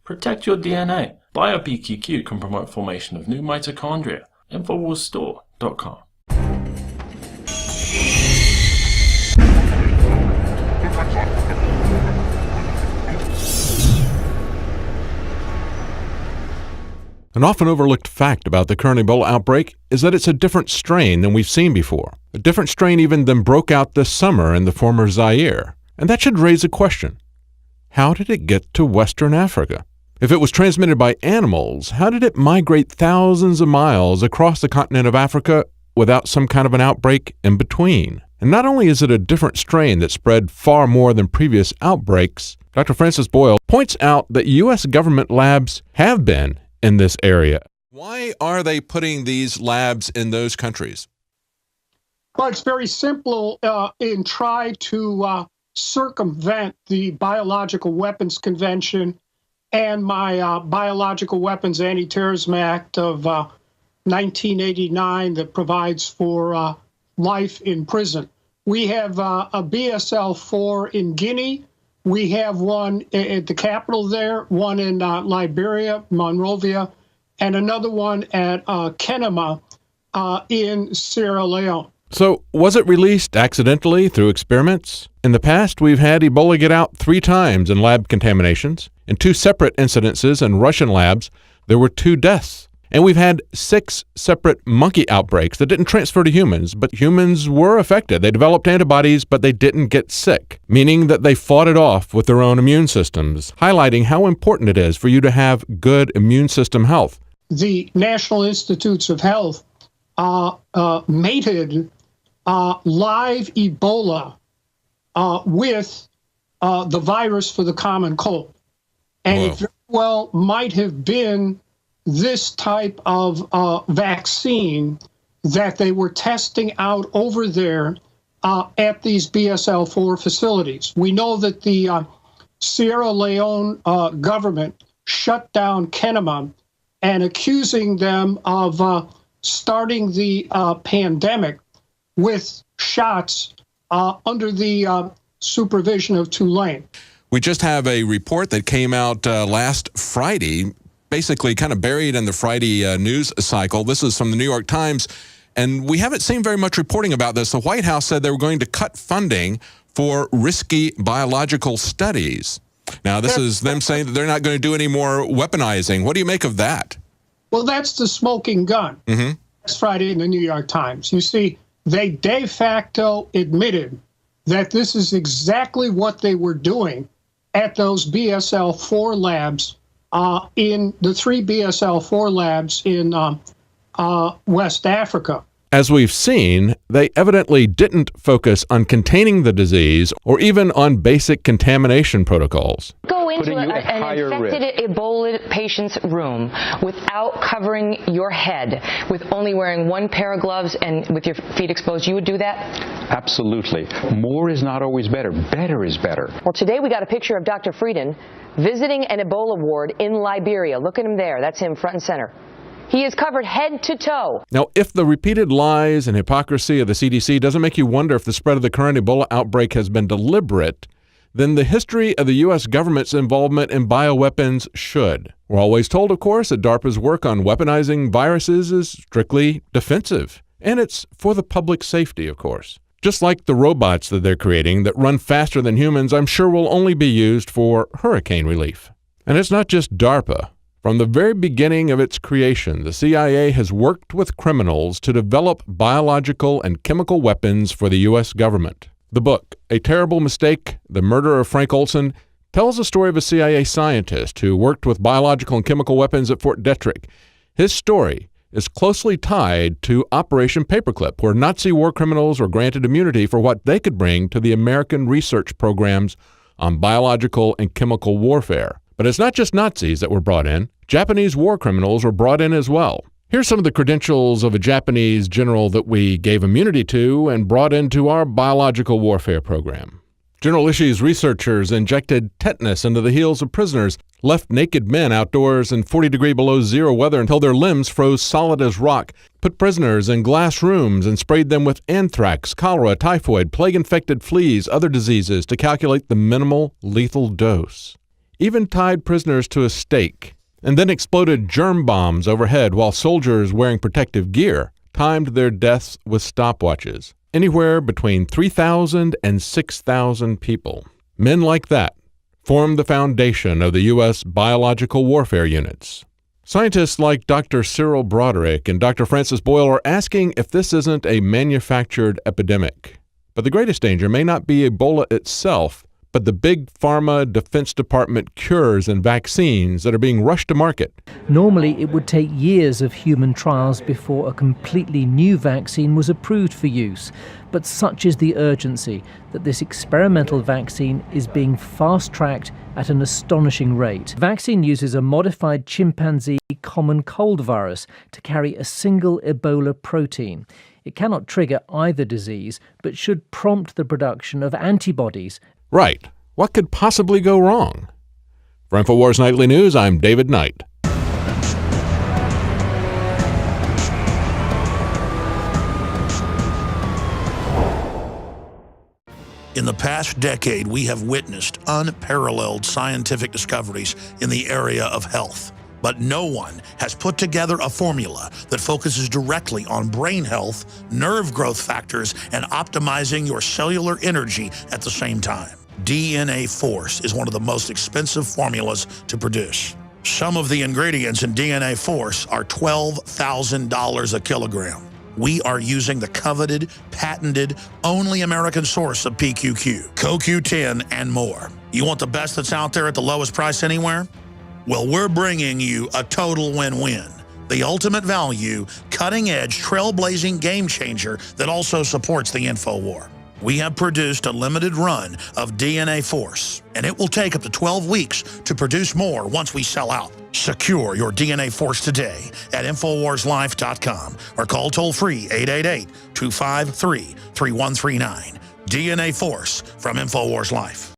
Protect your DNA. BioPQQ can promote formation of new mitochondria. Infowarsstore.com. An often overlooked fact about the current Ebola outbreak is that it's a different strain than we've seen before. A different strain even than broke out this summer in the former Zaire. And that should raise a question. How did it get to Western Africa? If it was transmitted by animals, how did it migrate thousands of miles across the continent of Africa without some kind of an outbreak in between? And not only is it a different strain that spread far more than previous outbreaks, Dr. Francis Boyle points out that U.S. government labs have been in this area. Why are they putting these labs in those countries? Well, it's very simple in try to circumvent the Biological Weapons Convention and my Biological Weapons Anti-Terrorism Act of 1989 that provides for life in prison. We have a BSL-4 in Guinea. We have one at the capital there, one in Liberia, Monrovia, and another one at Kenema in Sierra Leone. So, was it released accidentally through experiments? In the past, we've had Ebola get out 3 times in lab contaminations. In 2 separate incidences in Russian labs, there were 2 deaths. And we've had 6 separate monkey outbreaks that didn't transfer to humans, but humans were affected. They developed antibodies, but they didn't get sick, meaning that they fought it off with their own immune systems, highlighting how important it is for you to have good immune system health. The National Institutes of Health mated live Ebola with the virus for the common cold. And It very well might have been this type of vaccine that they were testing out over there at these BSL-4 facilities. We know that the Sierra Leone government shut down Kenema and accusing them of starting the pandemic with shots under the supervision of Tulane. We just have a report that came out last Friday, basically kind of buried in the Friday news cycle. This is from the New York Times, and we haven't seen very much reporting about this. The White House said they were going to cut funding for risky biological studies. Now, this is them saying that they're not going to do any more weaponizing. What do you make of that? Well, that's the smoking gun. Last Friday in the New York Times. You see, they de facto admitted that this is exactly what they were doing at those BSL-4 labs in the 3 BSL-4 labs in West Africa. As we've seen, they evidently didn't focus on containing the disease or even on basic contamination protocols. Go into an infected Ebola patient's room without covering your head, with only wearing 1 pair of gloves and with your feet exposed. You would do that? Absolutely. More is not always better. Better is better. Well, today we got a picture of Dr. Frieden visiting an Ebola ward in Liberia. Look at him there. That's him front and center. He is covered head to toe. Now, if the repeated lies and hypocrisy of the CDC doesn't make you wonder if the spread of the current Ebola outbreak has been deliberate, then the history of the U.S. government's involvement in bioweapons should. We're always told, of course, that DARPA's work on weaponizing viruses is strictly defensive, and it's for the public safety, of course. Just like the robots that they're creating that run faster than humans, I'm sure will only be used for hurricane relief. And it's not just DARPA. From the very beginning of its creation, the CIA has worked with criminals to develop biological and chemical weapons for the U.S. government. The book, A Terrible Mistake, The Murder of Frank Olson, tells the story of a CIA scientist who worked with biological and chemical weapons at Fort Detrick. His story is closely tied to Operation Paperclip, where Nazi war criminals were granted immunity for what they could bring to the American research programs on biological and chemical warfare. But it's not just Nazis that were brought in. Japanese war criminals were brought in as well. Here's some of the credentials of a Japanese general that we gave immunity to and brought into our biological warfare program. General Ishii's researchers injected tetanus into the heels of prisoners, left naked men outdoors in 40-degree below zero weather until their limbs froze solid as rock, put prisoners in glass rooms and sprayed them with anthrax, cholera, typhoid, plague-infected fleas, other diseases to calculate the minimal lethal dose. even tied prisoners to a stake, and then exploded germ bombs overhead while soldiers wearing protective gear timed their deaths with stopwatches. Anywhere between 3,000 and 6,000 people. Men like that formed the foundation of the U.S. biological warfare units. Scientists like Dr. Cyril Broderick and Dr. Francis Boyle are asking if this isn't a manufactured epidemic. But the greatest danger may not be Ebola itself, but the big pharma Defense Department cures and vaccines that are being rushed to market. Normally, it would take years of human trials before a completely new vaccine was approved for use. But such is the urgency that this experimental vaccine is being fast-tracked at an astonishing rate. The vaccine uses a modified chimpanzee common cold virus to carry a single Ebola protein. It cannot trigger either disease, but should prompt the production of antibodies. Right. What could possibly go wrong? For Infowars Nightly News, I'm David Knight. In the past decade, we have witnessed unparalleled scientific discoveries in the area of health. But no one has put together a formula that focuses directly on brain health, nerve growth factors, and optimizing your cellular energy at the same time. DNA Force is one of the most expensive formulas to produce. Some of the ingredients in DNA Force are $12,000 a kilogram. We are using the coveted, patented, only American source of PQQ, CoQ10, and more. You want the best that's out there at the lowest price anywhere? Well, we're bringing you a total win-win. The ultimate value, cutting-edge, trailblazing game changer that also supports the InfoWar. We have produced a limited run of DNA Force, and it will take up to 12 weeks to produce more once we sell out. Secure your DNA Force today at InfoWarsLife.com or call toll-free 888-253-3139. DNA Force from InfoWars Life.